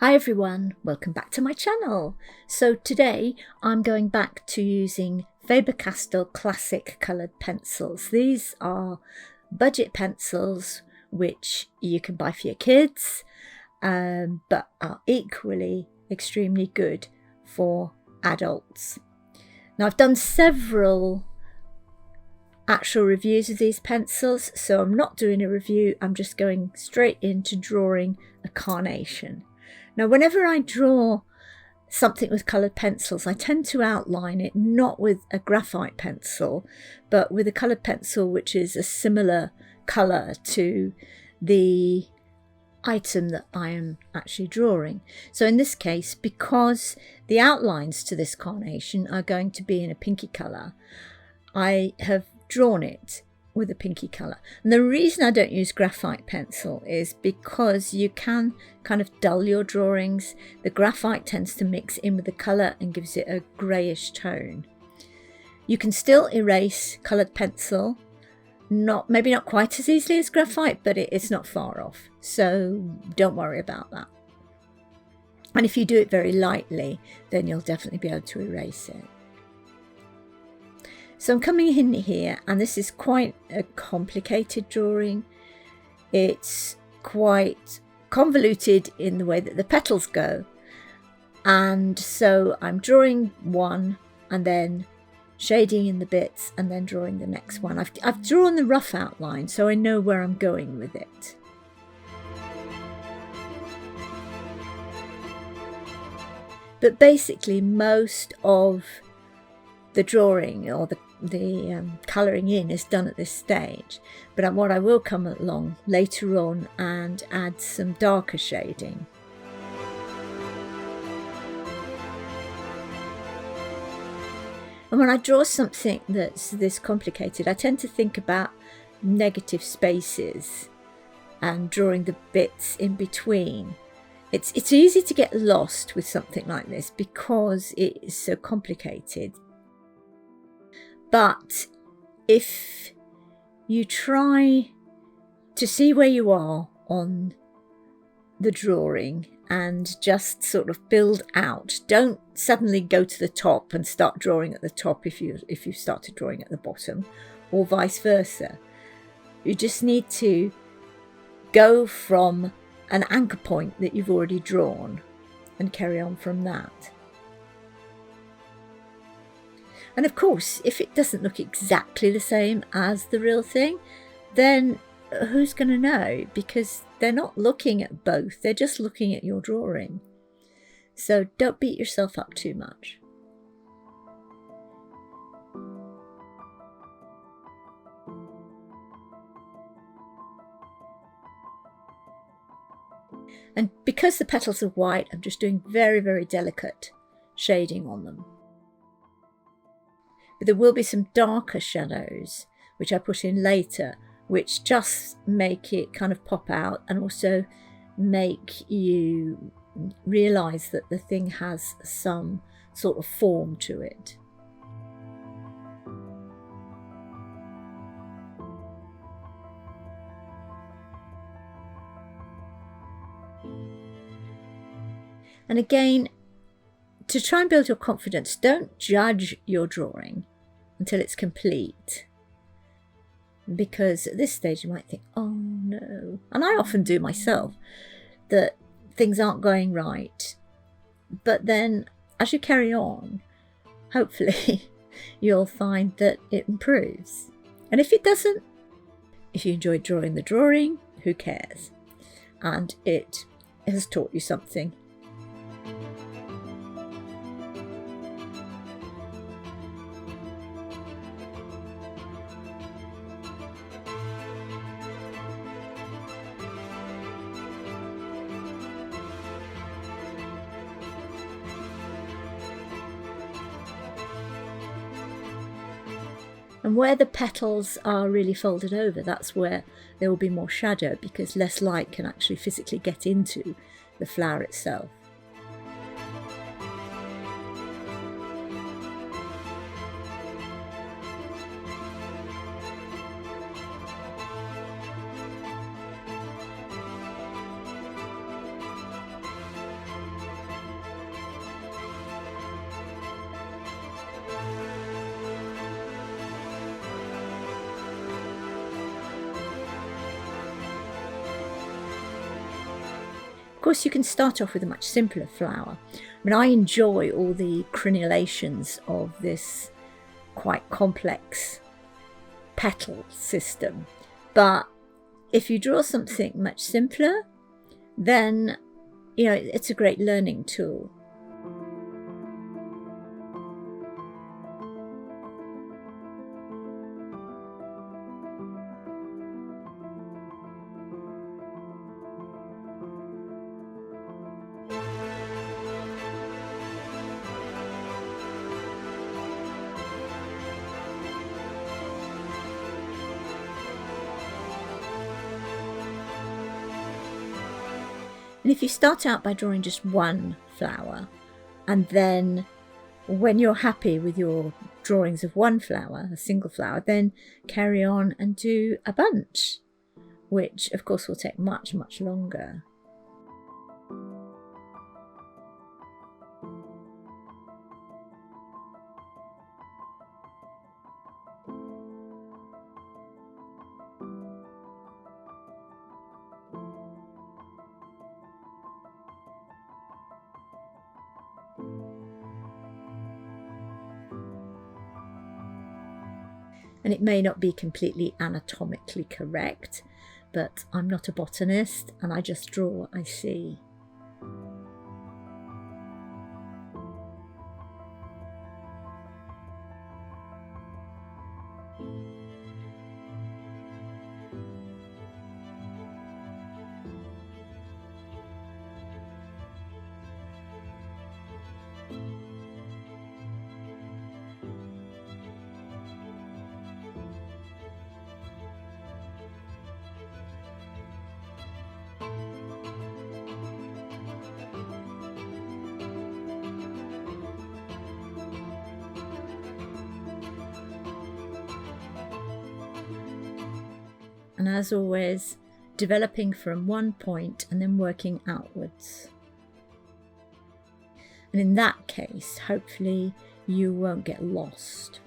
Hi everyone, welcome back to my channel. So today I'm going back to using Faber-Castell classic coloured pencils. These are budget pencils which you can buy for your kids, but are equally extremely good for adults. Now I've done several actual reviews of these pencils, so I'm not doing a review, I'm just going straight into drawing a carnation. Now, whenever I draw something with coloured pencils, I tend to outline it not with a graphite pencil, but with a coloured pencil which is a similar colour to the item that I am actually drawing. So in this case, because the outlines to this carnation are going to be in a pinky colour, I have drawn it with a pinky colour. And the reason I don't use graphite pencil is because you can kind of dull your drawings. The graphite tends to mix in with the colour and gives it a greyish tone. You can still erase coloured pencil, maybe not quite as easily as graphite, but it's not far off, so don't worry about that. And if you do it very lightly, then you'll definitely be able to erase it. So I'm coming in here, and this is quite a complicated drawing. It's quite convoluted in the way that the petals go. And so I'm drawing one and then shading in the bits and then drawing the next one. I've drawn the rough outline so I know where I'm going with it. But basically most of the drawing or the colouring in is done at this stage, but what I will come along later on and add some darker shading. And when I draw something that's this complicated, I tend to think about negative spaces and drawing the bits in between. It's easy to get lost with something like this because it is so complicated. But if you try to see where you are on the drawing and just sort of build out, don't suddenly go to the top and start drawing at the top if you started drawing at the bottom, or vice versa. You just need to go from an anchor point that you've already drawn and carry on from that. And of course, if it doesn't look exactly the same as the real thing, then who's going to know? Because they're not looking at both, they're just looking at your drawing. So don't beat yourself up too much. And because the petals are white, I'm just doing very, very delicate shading on them. But there will be some darker shadows which I put in later, which just make it kind of pop out and also make you realise that the thing has some sort of form to it. And again, to try and build your confidence, don't judge your drawing until it's complete, because at this stage you might think, oh no, and I often do myself, that things aren't going right. But then as you carry on, hopefully you'll find that it improves. And if it doesn't, if you enjoyed drawing the drawing, who cares? And it has taught you something. And where the petals are really folded over, that's where there will be more shadow, because less light can actually physically get into the flower itself. course, you can start off with a much simpler flower. I mean, I enjoy all the crenellations of this quite complex petal system, but if you draw something much simpler, then it's a great learning tool. And if you start out by drawing just one flower, and then when you're happy with your drawings of one flower, a single flower, then carry on and do a bunch, which of course will take much, much longer. And it may not be completely anatomically correct, but I'm not a botanist and I just draw what I see. And as always, developing from one point and then working outwards. And in that case, hopefully you won't get lost.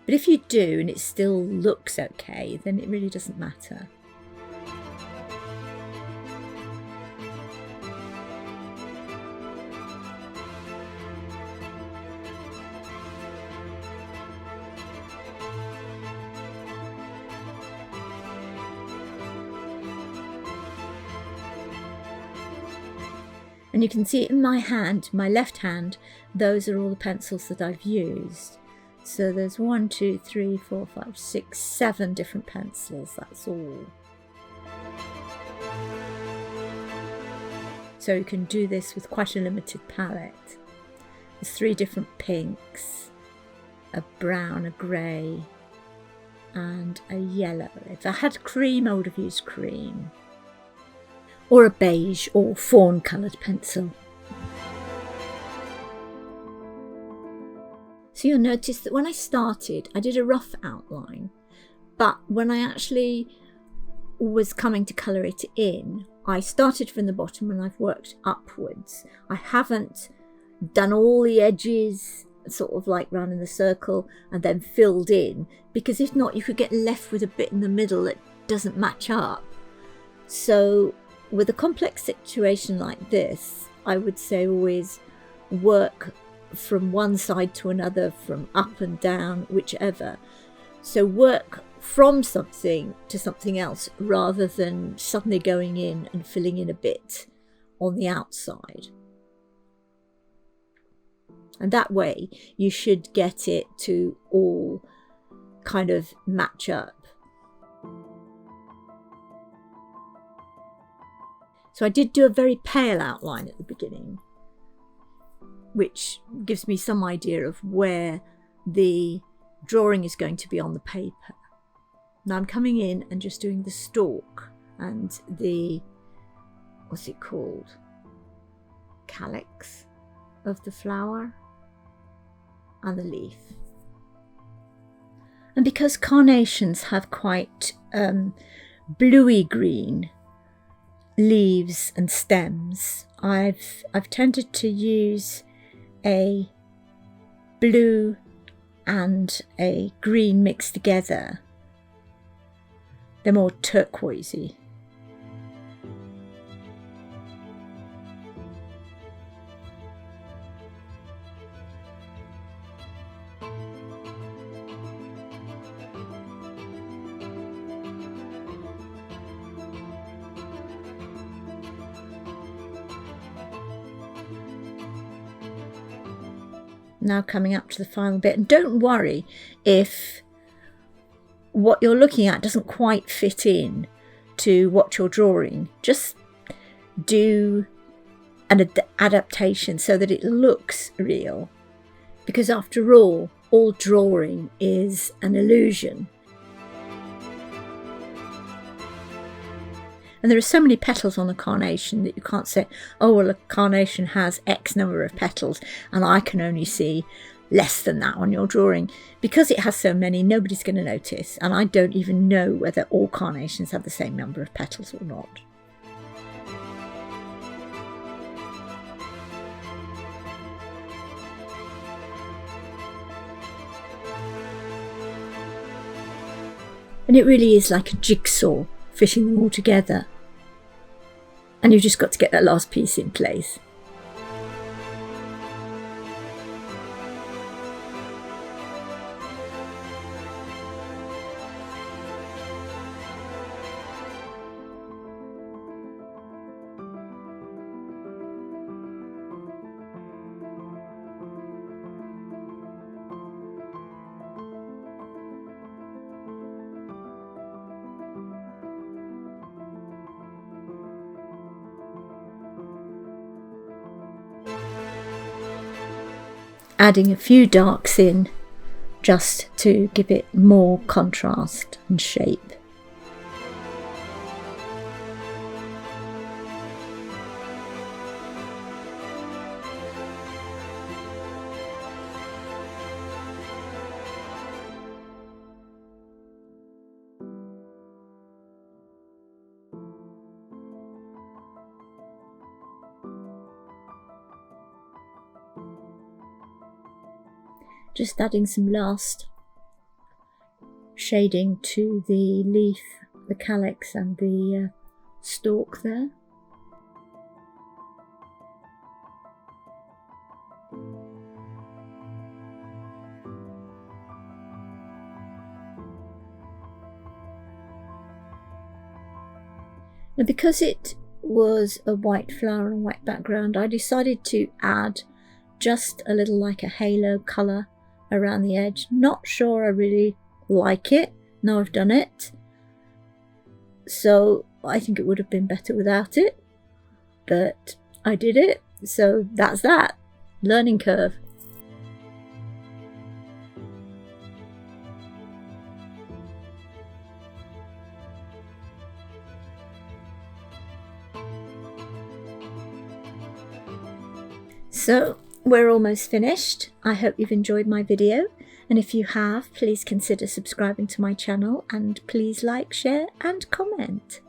But if you do and it still looks okay, then it really doesn't matter. And you can see in my hand, my left hand, those are all the pencils that I've used. So there's 1, 2, 3, 4, 5, 6, 7 different pencils, that's all. So you can do this with quite a limited palette. There's 3 different pinks, a brown, a grey, and a yellow. If I had cream, I would have used cream. Or a beige or fawn coloured pencil. So you'll notice that when I started, I did a rough outline, but when I actually was coming to colour it in, I started from the bottom and I've worked upwards. I haven't done all the edges, sort of like round in the circle, and then filled in, because if not, you could get left with a bit in the middle that doesn't match up. So with a complex situation like this, I would say always work from one side to another, from up and down, whichever. So work from something to something else rather than suddenly going in and filling in a bit on the outside. And that way you should get it to all kind of match up. So I did do a very pale outline at the beginning, which gives me some idea of where the drawing is going to be on the paper. Now I'm coming in and just doing the stalk and the, what's it called, calyx of the flower and the leaf. And because carnations have quite bluey green leaves and stems, I've tended to use a blue and a green mixed together. They're more turquoisey. now coming up to the final bit. And don't worry if what you're looking at doesn't quite fit in to what you're drawing. Just do an adaptation so that it looks real, because after all drawing is an illusion. And there are so many petals on a carnation that you can't say, oh well, a carnation has X number of petals and I can only see less than that on your drawing. Because it has so many, nobody's going to notice, and I don't even know whether all carnations have the same number of petals or not. And it really is like a jigsaw, fitting them all together. And you've just got to get that last piece in place. Adding a few darks in just to give it more contrast and shape. Just adding some last shading to the leaf, the calyx and the stalk there. Now, because it was a white flower and a white background, I decided to add just a little like a halo colour around the edge. Not sure I really like it now I've done it, so I think it would have been better without it, but I did it, so that's that. Learning curve. So we're almost finished. I hope you've enjoyed my video, and if you have, please consider subscribing to my channel, and please like, share and comment.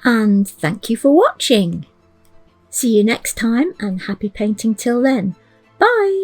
And thank you for watching. See you next time, and happy painting till then. Bye!